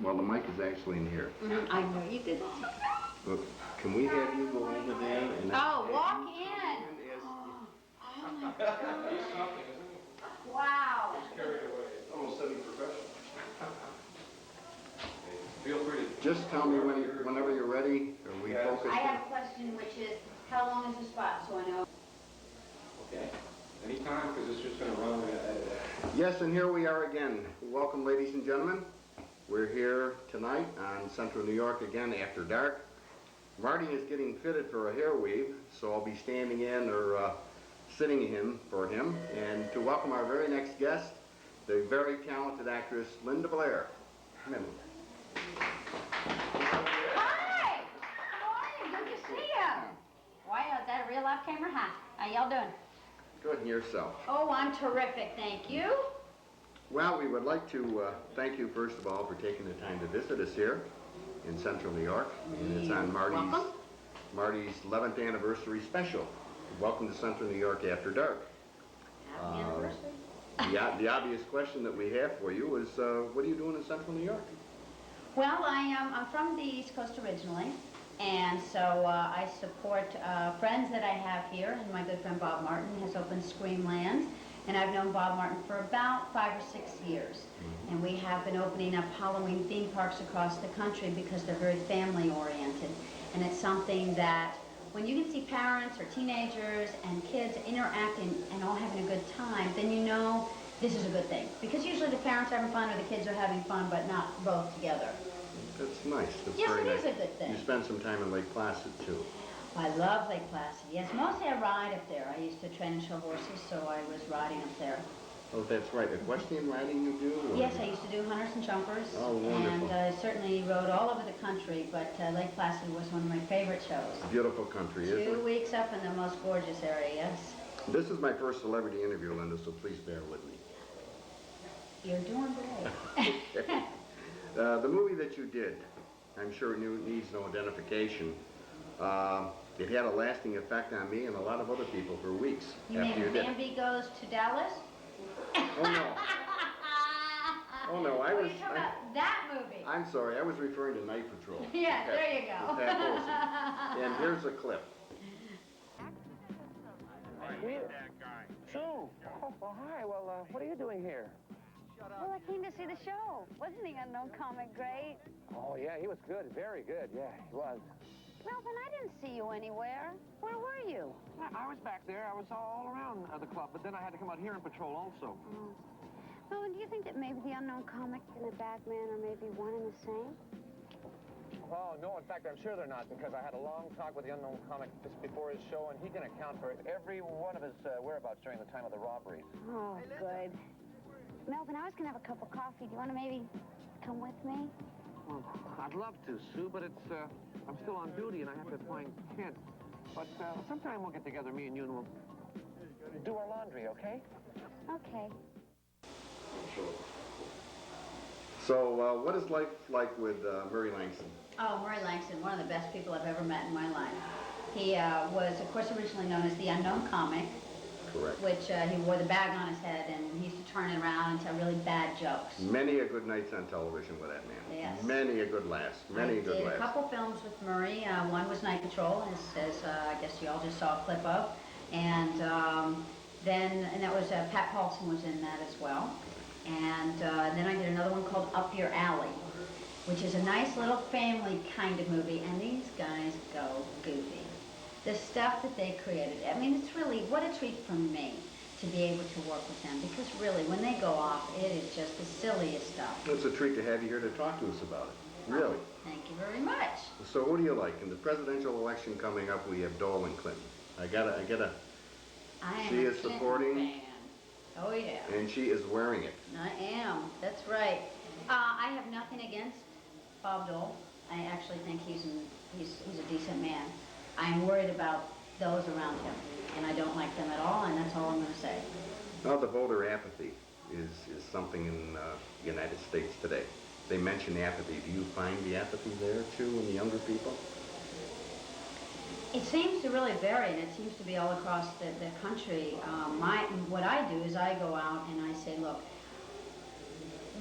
Well, the mic is actually in here. I know you did that. Look, can we have you go over there and... Oh, walk in! Oh my God. Wow. Almost semi-professional. Feel free to... Just tell me whenever you're ready, or we focus... I have a question, which is, how long is the spot, so I know? Okay. Anytime, because it's just going to run. Yes, and here we are again. Welcome, ladies and gentlemen. We're here tonight on Central New York again after dark. Marty is getting fitted for a hair weave, so I'll be standing in or sitting in for him. And to welcome our very next guest, the very talented actress, Linda Blair. Come in. Hi! How are you? Good to see you. Wow, is that a real life camera? Hi. How y'all doing? Good, and yourself? Oh, I'm terrific, thank you. Well, we would like to thank you, first of all, for taking the time to visit us here in Central New York. And it's on Marty's 11th anniversary special. Welcome to Central New York After Dark. Happy anniversary. The obvious question that we have for you is, what are you doing in Central New York? Well, I'm from the East Coast originally, and so I support friends that I have here, and my good friend Bob Martin has opened Screamland, and I've known Bob Martin for about 5 or 6 years. And we have been opening up Halloween theme parks across the country because they're very family oriented. And it's something that when you can see parents or teenagers and kids interacting and all having a good time, then you know this is a good thing. Because usually the parents are having fun or the kids are having fun, but not both together. That's nice. That's yes, very it nice. is a good thing. You spent some time in Lake Placid, too. I love Lake Placid, yes. Mostly I ride up there. I used to train and show horses, so I was riding up there. Oh, that's right. Equestrian riding you do? Or? Yes, I used to do hunters and jumpers. Oh, wonderful. And I certainly rode all over the country, but Lake Placid was one of my favorite shows. Beautiful country, isn't it? 2 weeks up in the most gorgeous area, yes. This is my first celebrity interview, Linda, so please bear with me. You're doing great. The movie that you did, I'm sure it needs no identification. It had a lasting effect on me and a lot of other people for weeks You after you mean did. Bambi Goes to Dallas? Oh no. Oh no, I What was... are you talking about? That movie? I'm sorry, I was referring to Night Patrol. Yeah, there you go. Pat Olsen. And here's a clip. Sue! Oh, well, hi. Well, what are you doing here? Well, I came to see the show. Wasn't the unknown comic great? Oh, yeah, he was good. Very good. Yeah, he was. Melvin, I didn't see you anywhere. Where were you? I was back there. I was all around the club, but then I had to come out here and patrol also. Melvin, do you think that maybe the unknown comic and the Batman are maybe one and the same? Oh, no, in fact, I'm sure they're not, because I had a long talk with the unknown comic just before his show, and he can account for every one of his whereabouts during the time of the robberies. Oh, good. Melvin, I was going to have a cup of coffee. Do you want to maybe come with me? Well, I'd love to, Sue, but it's, I'm still on duty, and I have to find Kent. But sometime we'll get together, me and you, and we'll do our laundry, okay? Okay. So, what is life like with Murray Langston? Oh, Murray Langston, one of the best people I've ever met in my life. He was, of course, originally known as the Unknown Comic. Correct. Which he wore the bag on his head, and he used to turn it around and tell really bad jokes. Many a good nights on television with that man. Yes. Many a good laugh. Many a good I did laugh. a couple films with Murray. One was Night Patrol, as I guess you all just saw a clip of. And that was, Pat Paulson was in that as well. And then I did another one called Up Your Alley, which is a nice little family kind of movie. And these guys go goofy. The stuff that they created, I mean, it's really, what a treat for me to be able to work with them, because really, when they go off, it is just the silliest stuff. It's a treat to have you here to talk to us about it. Really. Thank you very much. So what do you like? In the presidential election coming up, we have Dole and Clinton. I am She a is Clinton supporting, fan. Oh, yeah. and she is wearing it. I am. That's right. I have nothing against Bob Dole. I actually think he's a decent man. I'm worried about those around him, and I don't like them at all, and that's all I'm going to say. Now, the voter apathy is something in the United States today. They mention apathy. Do you find the apathy there, too, in the younger people? It seems to really vary, and it seems to be all across the country. What I do is I go out and I say, look,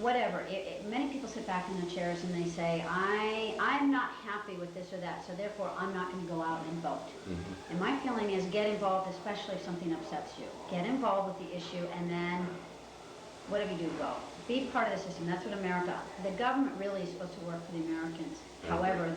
whatever. Many people sit back in their chairs and they say, I'm not happy with this or that, so therefore I'm not going to go out and vote. And my feeling is get involved, especially if something upsets you. Get involved with the issue, and then whatever you do, vote. Be part of the system. That's what America, the government really is supposed to work for the Americans. However,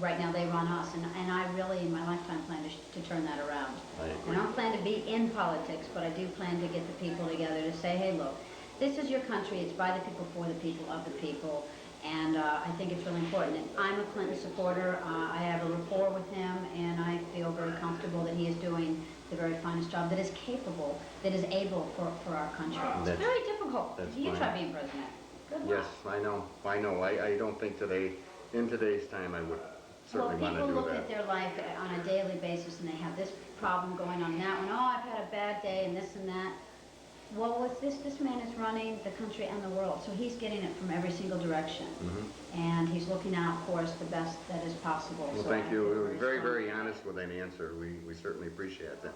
right now they run us, and I really, in my lifetime, plan to turn that around. I don't plan to be in politics, but I do plan to get the people together to say, hey, look, this is your country. It's by the people, for the people, of the people. And I think it's really important. And I'm a Clinton supporter. I have a rapport with him, and I feel very comfortable that he is doing the very finest job, that is capable, that is able for our country. It's very difficult. You try being president. Good luck. Yes, I know. I don't think in today's time, I would certainly want to do that. People look at their life on a daily basis, and they have this problem going on, that one. Oh, I've had a bad day, and this and that. Well, with this man is running the country and the world, so he's getting it from every single direction. And he's looking out for us the best that is possible. Well, so thank you. You were very, very honest with an answer. We certainly appreciate that.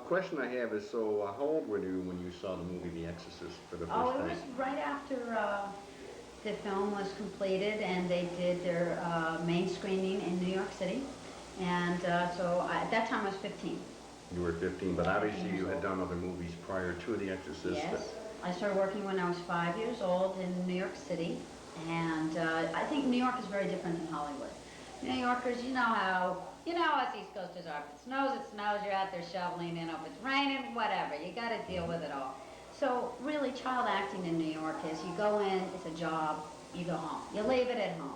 Question I have is, so how old were you when you saw the movie The Exorcist for the first time? Oh, it was right after the film was completed, and they did their main screening in New York City. And so at that time I was 15. You were 15, but obviously you had done other movies prior to The Exorcist. Yes. I started working when I was 5 years old in New York City. And I think New York is very different than Hollywood. New Yorkers, you know how us East Coasters are. If it snows, you're out there shoveling, if it's raining, whatever. You got to deal with it all. So really, child acting in New York is you go in, it's a job, you go home. You leave it at home.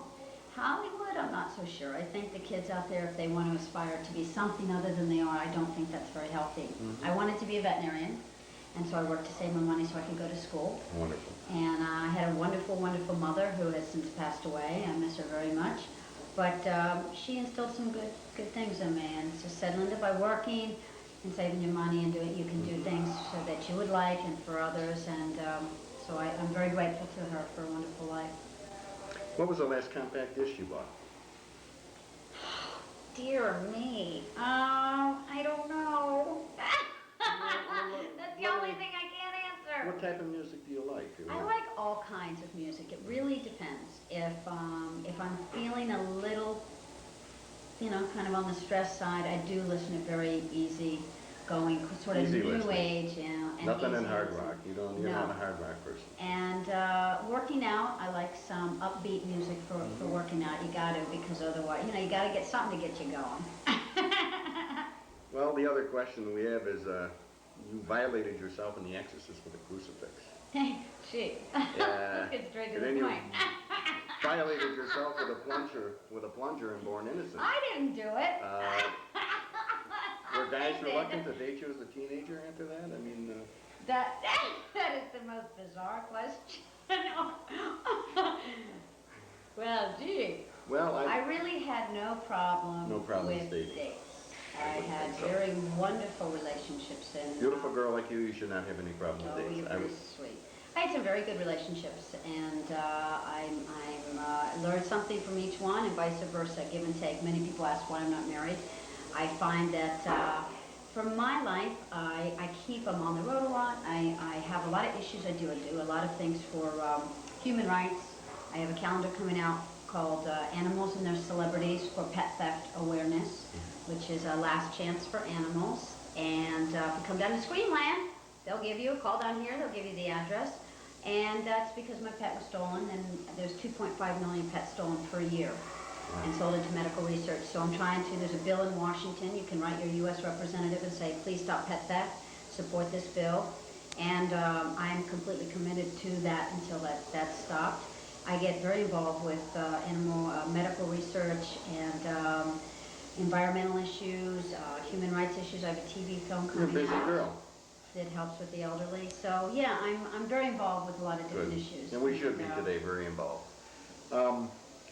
Hollywood, I'm not so sure. I think the kids out there, if they want to aspire to be something other than they are, I don't think that's very healthy. I wanted to be a veterinarian, and so I worked to save my money so I could go to school. Wonderful. And I had a wonderful, wonderful mother who has since passed away. I miss her very much. But she instilled some good things in me, and just said, Linda, by working and saving your money and doing, you can do things so that you would like and for others. And so I'm very grateful to her for a wonderful life. What was the last compact disc you bought? Dear me. I don't know. That's the only thing I can't answer. What type of music do you like? I like all kinds of music. It really depends. If I'm feeling a little, kind of on the stress side, I do listen to very easy going, sort of Easy new listening. age, and Nothing in easy hard listening. rock. You're No. not a hard rock person. And working out, I like some upbeat music for working out. You got to, because otherwise, you got to get something to get you going. Well, the other question we have is, you violated yourself in The Exorcist with a crucifix. Gee, Yeah. let's get straight to And the then you point. violated yourself with a plunger in Born Innocent. I didn't do it. Were guys They did. reluctant to date you as a teenager after that? I mean, That is the most bizarre question. Well, gee. well, I really had no problem, No problem with dating. dates. I I wouldn't had think so. very wonderful relationships, and beautiful girl like you should not have any problem oh, with dates. you're I very would- sweet. I had some very good relationships, and I learned something from each one, and vice versa, give and take. Many people ask why I'm not married. I find that from my life, I keep them on the road a lot. I have a lot of issues I do. I do a lot of things for human rights. I have a calendar coming out called Animals and Their Celebrities for Pet Theft Awareness, which is a last chance for animals. And if you come down to Screenland, they'll give you a call down here. They'll give you the address. And that's because my pet was stolen, and there's 2.5 million pets stolen per year and sold into medical research. So I'm trying to, there's a bill in Washington. You can write your U.S. representative and say, please stop pet theft, support this bill. And I'm completely committed to that until that's stopped. I get very involved with animal medical research and environmental issues, human rights issues. I have a TV film You're a coming busy out girl. that helps with the elderly. So yeah, I'm very involved with a lot of different Good. issues. And we should be And, today, very involved.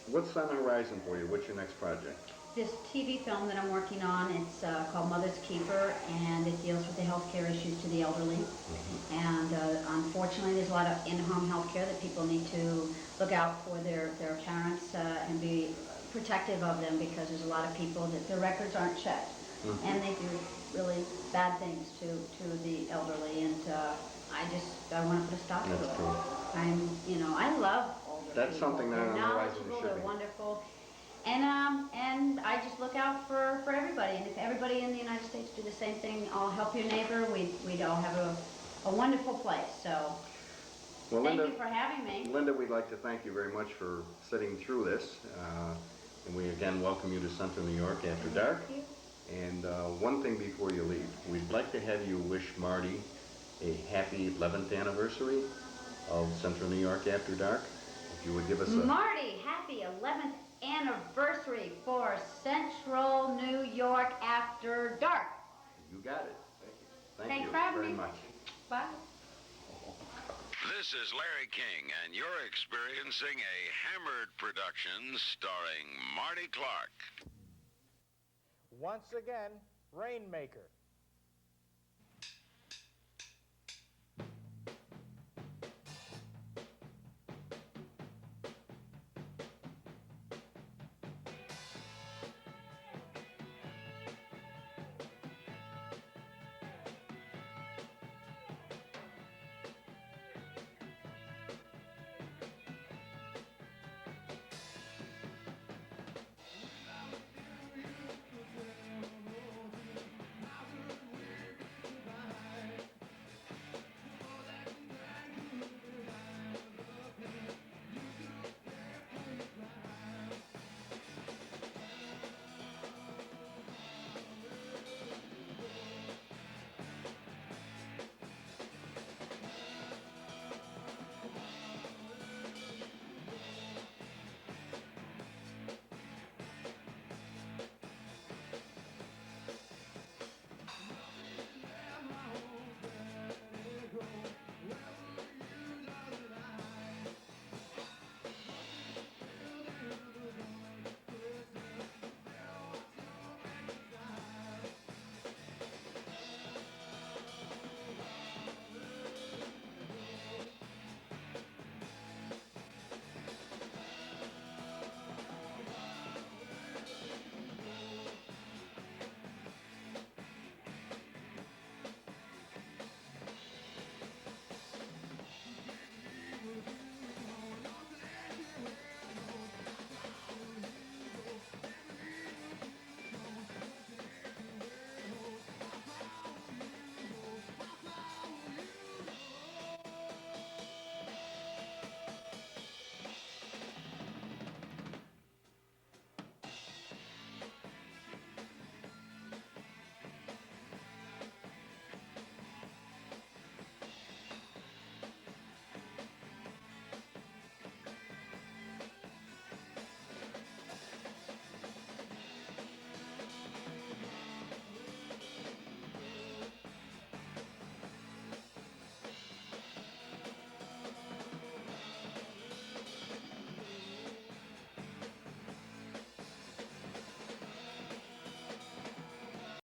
What's on the horizon for you? What's your next project? This TV film that I'm working on, it's called Mother's Keeper, and it deals with the healthcare issues to the elderly. And unfortunately, there's a lot of in-home healthcare that people need to look out for their parents and be protective of them, because there's a lot of people that their records aren't checked. and they do really bad things to the elderly, and I want to put a stop to it. That's true. I love older That's people. something that They're on the horizon knowledgeable, should they're be. wonderful, and I just look out for everybody. And if everybody in the United States do the same thing, I'll help your neighbor. We'd all have a wonderful place. So Well, thank Linda, you for having me. Linda, we'd like to thank you very much for sitting through this. And we again welcome you to Central New York After Dark. Thank you. And one thing before you leave, we'd like to have you wish Marty a happy 11th anniversary of Central New York After Dark. If you would give us a... Marty, happy 11th anniversary for Central New York After Dark. You got it. Thank Thanks you for having very me. much. Bye. This is Larry King, and you're experiencing a Hammered production starring Marty Clark. Once again, Rainmaker.